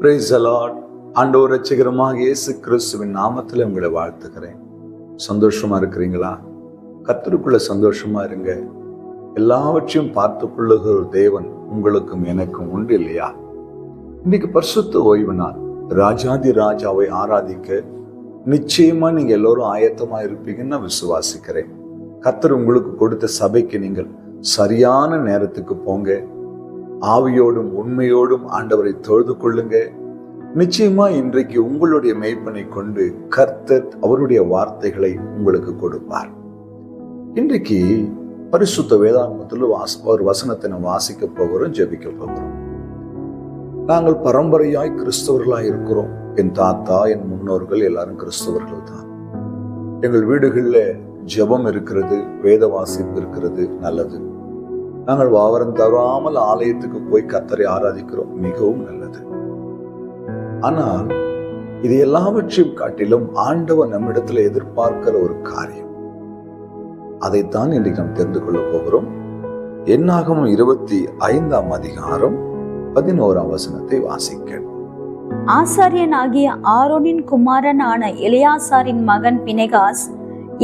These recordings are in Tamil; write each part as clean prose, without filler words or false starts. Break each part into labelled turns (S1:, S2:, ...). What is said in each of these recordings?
S1: Praise the Lord. ஆண்டவர் இரட்சகருமாக இயேசு கிறிஸ்துவின் நாமத்தில் உங்களை வாழ்த்துக்கிறேன். சந்தோஷமா இருக்கிறீங்களா? கர்த்தருக்குள்ள சந்தோஷமா இருங்க. எல்லாவற்றையும் பார்த்து கொள்ளுகிற ஒரு தேவன் உங்களுக்கும் எனக்கும் உண்டு இல்லையா? இன்னைக்கு பரிசுத்த ஓய்வு நாள். ராஜாதி ராஜாவை ஆராதிக்க நிச்சயமா நீங்க எல்லோரும் ஆயத்தமா இருப்பீங்கன்னு நான் விசுவாசிக்கிறேன். கர்த்தர் உங்களுக்கு கொடுத்த சபைக்கு நீங்கள் சரியான நேரத்துக்கு போங்க. ஆவியோடும் உண்மையோடும் ஆண்டவரை தொழுது கொள்ளுங்க. நிச்சயமா இன்றைக்கு உங்களுடைய மெய்ப்பனை கொண்டு கர்த்தர் அவருடைய வார்த்தைகளை உங்களுக்கு கொடுப்பார். இன்றைக்கு பரிசுத்த வேதாகமத்தில் ஒரு வசனத்தை நாம் வாசிக்க போகிறோம், ஜெபிக்க போகிறோம். நாங்கள் பரம்பரையாய் கிறிஸ்தவர்களாய் இருக்கிறோம். என் தாத்தா, என் முன்னோர்கள் எல்லாரும் கிறிஸ்தவர்கள் தான். எங்கள் வீடுகளில் ஜெபம் இருக்கிறது, வேத வாசிப்பு இருக்கிறது, நல்லது. நாங்கள் வாரம் தவறாமல் ஆலயத்துக்கு போய் கர்த்தரை ஆராதிக்கிறோம், மிகவும் நல்லது. ஆனால் இது எல்லாவற்றையும் காட்டிலும் ஆண்டவர் நம்மிடத்துல எதிர்பார்க்கிற ஒரு காரியம், அதைத்தான் இன்றைக்கு நாம் தெரிந்து கொள்ள போகிறோம். என்னாகமம் 25ஆம் அதிகாரம் 11ஆம் வசனத்தை வாசிக்க.
S2: ஆசாரியனாகிய ஆரோனின் குமாரனான எலியாசாரின் மகன் பினெகாஸ்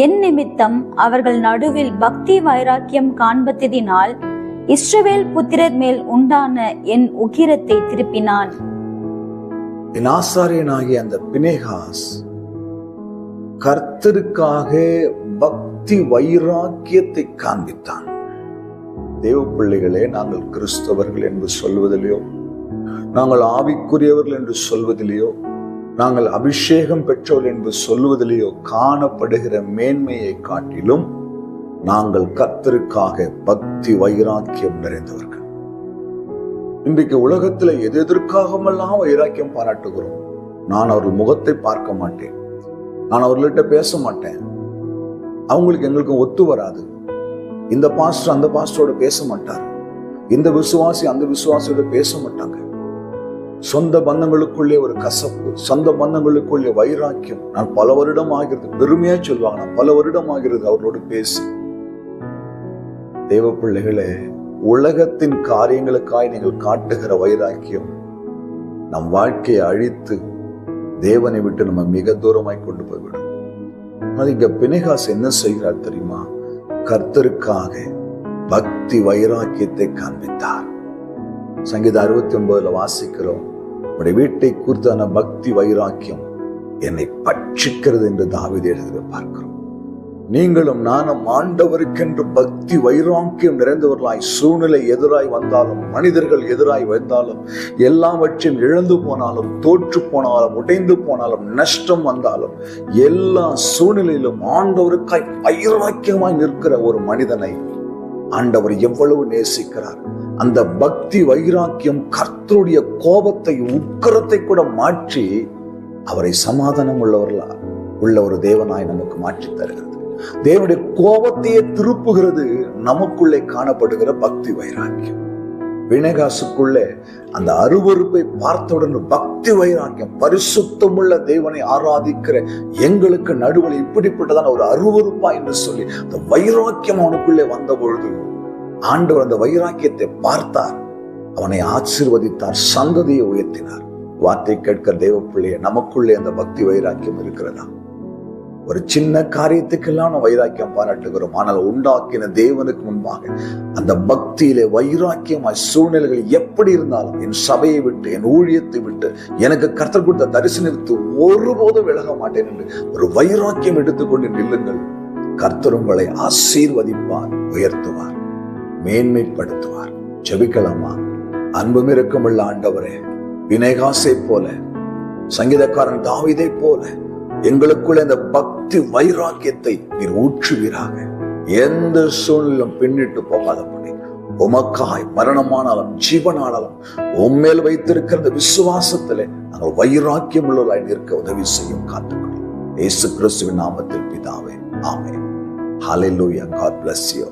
S2: என் நிமித்தம் அவர்கள் நடுவில் பக்தி வைராக்கியம் காண்பதினால் இஸ்ரவேல் புத்திரர் மேல் உண்டான என் உக்கிரத்தை திருப்பினான்.
S1: என் ஆசாரியனாகிய அந்த பினெகாஸ் கர்த்தருக்காக பக்தி வைராக்கியத்தை காண்பித்தான். தேவ பிள்ளைகளே, நாங்கள் கிறிஸ்தவர்கள் என்று சொல்வதிலேயோ, நாங்கள் ஆவிக்குரியவர்கள் என்று சொல்வதிலேயோ, நாங்கள் அபிஷேகம் பெற்றோர் என்று சொல்வதிலேயோ காணப்படுகிற மேன்மையை காட்டிலும் நாங்கள் கர்த்தருக்காக பக்தி வைராக்கியம் நிறைந்தவர்கள். இன்றைக்கு உலகத்துல எதற்காகமெல்லாம் வைராக்கியம் பாராட்டுகிறோம். நான் அவர்கள் முகத்தை பார்க்க மாட்டேன், நான் அவர்கள்ட்ட பேச மாட்டேன், அவங்களுக்கு எங்களுக்கும் ஒத்து வராது. இந்த பாஸ்டர் அந்த பாஸ்டரோட பேச மாட்டார், இந்த விசுவாசி அந்த விசுவாசியோட பேச மாட்டாங்க. சொந்த பந்தங்களுக்குள்ளே ஒரு கசப்பு, சொந்த பந்தங்களுக்குள்ளே வைராக்கியம். நான் பல வருடம் ஆகிறது, பெருமையா சொல்லுவாங்க, நான் பல வருடம் ஆகிறது அவர்களோடு பேசி. தேவ பிள்ளைகளே, உலகத்தின் காரியங்களுக்காய் நீங்கள் காட்டுகிற வைராக்கியம் நம் வாழ்க்கையை அழித்து தேவனை விட்டு நம்ம மிக தூரமாய் கொண்டு போய்விடும். இங்க பினெகாஸ் என்ன செய்கிறார் தெரியுமா? கர்த்தருக்காக பக்தி வைராக்கியத்தை காண்பித்தார். சங்கீதம் 69 வாசிக்கிறோம், உடைய வீட்டை குறித்தான பக்தி வைராக்கியம் என்னை பட்சிக்கிறது என்று தாவீது எழுதி பார்க்கிறோம். நீங்களும் நானும் ஆண்டவருக்கென்று பக்தி வைராக்கியம் நிறைந்தவர்களாய், சூழ்நிலை எதிராய் வந்தாலும், மனிதர்கள் எதிராய் வந்தாலும், எல்லாவற்றையும் இழந்து போனாலும், தோற்று போனாலும், உடைந்து போனாலும், நஷ்டம் வந்தாலும், எல்லா சூழ்நிலையிலும் ஆண்டவருக்காய் வைராக்கியமாய் நிற்கிற ஒரு மனிதனை ஆண்டவர் எவ்வளவு நேசிக்கிறார். அந்த பக்தி வைராக்கியம் கர்த்தருடைய கோபத்தை, உக்கிரத்தை கூட மாற்றி அவரை சமாதானம் உள்ள ஒரு தேவனாய் நமக்கு மாற்றி தருகிறது. தேவனுடைய கோபத்தையே திருப்புகிறது நமக்குள்ளே காணப்படுகிற பக்தி வைராக்கியம். பினெகாசுக்குள்ளே அந்த அருவருப்பை பார்த்தவுடன் பக்தி வைராக்கியம், பரிசுத்தமுள்ள தேவனை ஆராதிக்கிற எங்களுக்கு நடுவில் இப்படிப்பட்டதான ஒரு அருவருப்பா என்று சொல்லி அந்த வைராக்கியம் அவனுக்குள்ளே வந்த பொழுது ஆண்டவர் அந்த வைராக்கியத்தை பார்த்தார், அவனை ஆசீர்வதித்தார், சந்ததியை உயர்த்தினார். வார்த்தை கேட்கிற தேவ பிள்ளைய, நமக்குள்ளே அந்த பக்தி வைராக்கியம் இருக்கிறதா? ஒரு சின்ன காரியத்துக்கெல்லாம் நம்ம வைராக்கியம் பாராட்டுகிறோம், ஆனால் உண்டாக்கின தேவனுக்கு முன்பாக அந்த பக்தியிலே வைராக்கியமாய் சூழ்நிலைகள் எப்படி இருந்தாலும் என் சபையை விட்டு, என் ஊழியத்தை விட்டு, எனக்கு கர்த்தர் கொடுத்த தரிசனத்தை ஒருபோதும் விலக மாட்டேன் என்று ஒரு வைராக்கியம் எடுத்துக்கொண்டு நில்லுங்கள். கர்த்தர் உங்களை ஆசீர்வதிப்பார், உயர்த்துவார், மேன்மைப்படுத்துவார். ஜெபிக்கலாமா? அன்பும் இரக்கமுள்ள ஆண்டவரே, பினெகாசை போல, சங்கீதக்காரன் தாவீதை போல எங்களுக்குள்ள இந்த பக்தி வைராக்கியத்தை நீர் ஊற்றுவீராக. எந்த சூழ்நிலும் பின்னிட்டு போகாதபடி உமக்காய் மரணமானாலும் ஜீவனானாலும் உம்மேல் வைத்திருக்கிற இந்த விசுவாசத்திலே நாங்கள் வைராக்கியம் உள்ளவர்களாய் நிற்க உதவி செய்யும். காத்துக்கொள்ளும் இயேசு கிறிஸ்துவின் நாமத்தில் பிதாவே, ஆமென். ஹல்லேலூயா. God bless you.